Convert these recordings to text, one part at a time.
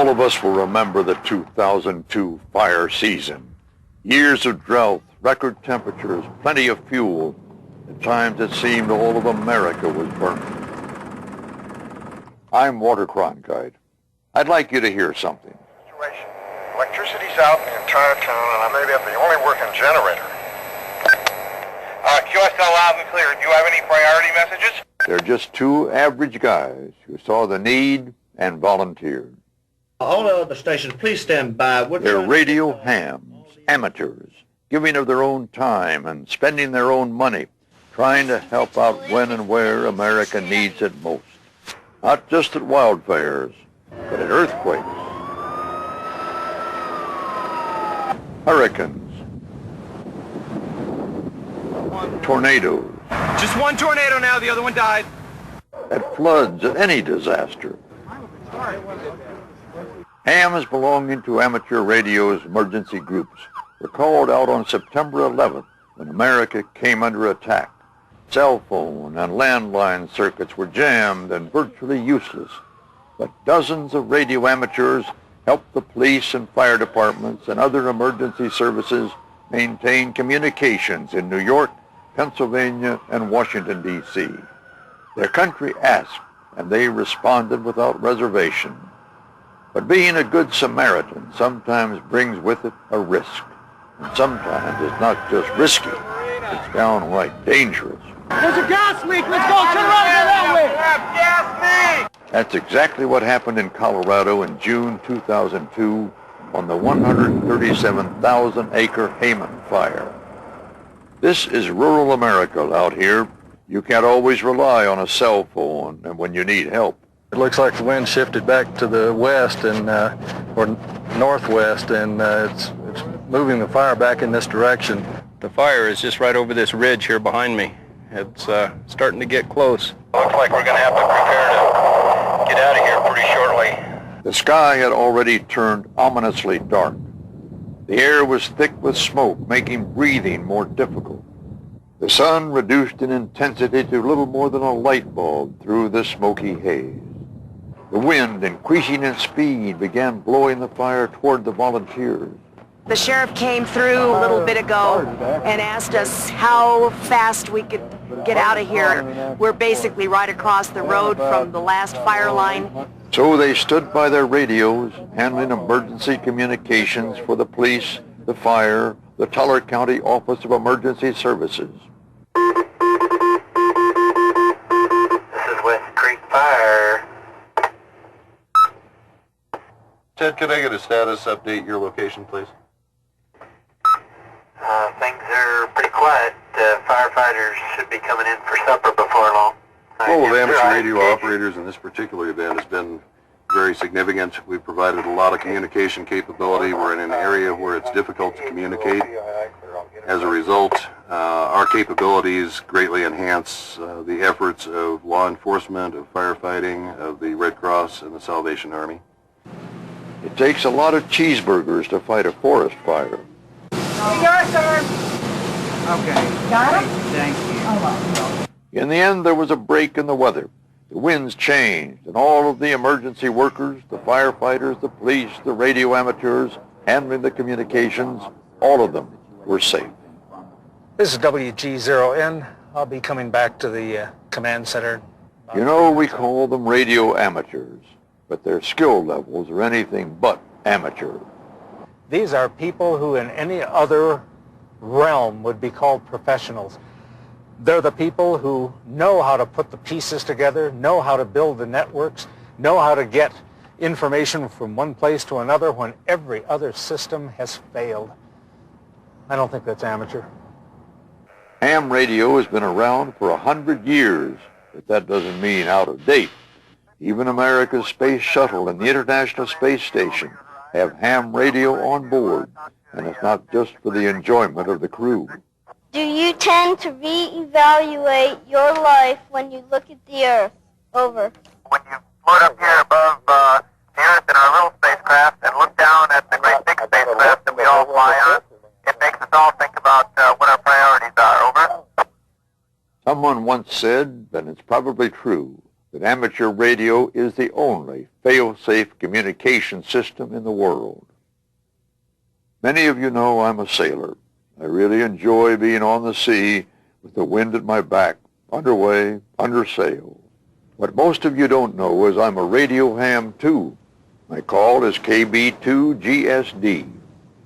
All of us will remember the 2002 fire season. Years of drought, record temperatures, plenty of fuel. At times it seemed all of America was burning. I'm Walter Cronkite. I'd like you to hear something. Situation. Electricity's out in the entire town, and I may be the only working generator. QSL loud and clear. Do you have any priority messages? They're just two average guys who saw the need and volunteered. All other stations, please stand by. They're radio hams, amateurs, giving of their own time and spending their own money, trying to help out when and where America needs it most. Not just at wildfires, but at earthquakes, hurricanes, tornadoes. Just one tornado now, the other one died. At floods, at any disaster. Hams belonging to amateur radio's emergency groups were called out on September 11th when America came under attack. Cell phone and landline circuits were jammed and virtually useless, but dozens of radio amateurs helped the police and fire departments and other emergency services maintain communications in New York, Pennsylvania, and Washington, D.C. Their country asked, and they responded without reservation. But being a good Samaritan sometimes brings with it a risk. And sometimes it's not just risky, it's downright dangerous. There's a gas leak! Let's go! Turn around and go that way! Gas leak! That's exactly what happened in Colorado in June 2002 on the 137,000-acre Hayman fire. This is rural America out here. You can't always rely on a cell phone and when you need help. It looks like the wind shifted back to the west and or northwest, and it's moving the fire back in this direction. The fire is just right over this ridge here behind me. It's starting to get close. Looks like we're going to have to prepare to get out of here pretty shortly. The sky had already turned ominously dark. The air was thick with smoke, making breathing more difficult. The sun reduced in intensity to little more than a light bulb through the smoky haze. The wind, increasing in speed, began blowing the fire toward the volunteers. The sheriff came through a little bit ago and asked us how fast we could get out of here. We're basically right across the road from the last fire line. So they stood by their radios, handling emergency communications for the police, the fire, the Teller County Office of Emergency Services. This is West Creek Fire. Ted, could I get a status update, your location, please? Things are pretty quiet. Firefighters should be coming in for supper before long. The role of amateur radio operators in this particular event has been very significant. We've provided a lot of communication capability. We're in an area where it's difficult to communicate. As a result, our capabilities greatly enhance the efforts of law enforcement, of firefighting, of the Red Cross and the Salvation Army. It takes a lot of cheeseburgers to fight a forest fire. Here you are, sir. Okay. Got it? Thank you. In the end, there was a break in the weather. The winds changed, and all of the emergency workers, the firefighters, the police, the radio amateurs, handling the communications, all of them were safe. This is WG0N. I'll be coming back to the command center. You know, we call them radio amateurs, but their skill levels are anything but amateur. These are people who in any other realm would be called professionals. They're the people who know how to put the pieces together, know how to build the networks, know how to get information from one place to another when every other system has failed. I don't think that's amateur. Ham radio has been around for 100 years, but that doesn't mean out of date. Even America's space shuttle and the International Space Station have ham radio on board, and it's not just for the enjoyment of the crew. Do you tend to reevaluate your life when you look at the Earth? Over. When you float up here above the Earth in our little spacecraft and look down at the great big spacecraft that we all fly on, it makes us all think about what our priorities are. Over. Someone once said, and it's probably true, that amateur radio is the only fail-safe communication system in the world. Many of you know I'm a sailor. I really enjoy being on the sea with the wind at my back, underway, under sail. What most of you don't know is I'm a radio ham too. My call is KB2GSD.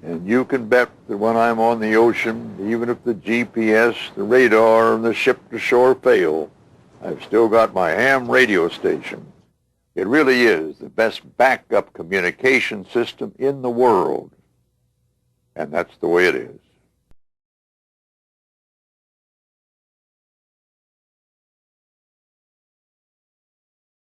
And you can bet that when I'm on the ocean, even if the GPS, the radar, and the ship-to-shore fail, I've still got my ham radio station. It really is the best backup communication system in the world. And that's the way it is.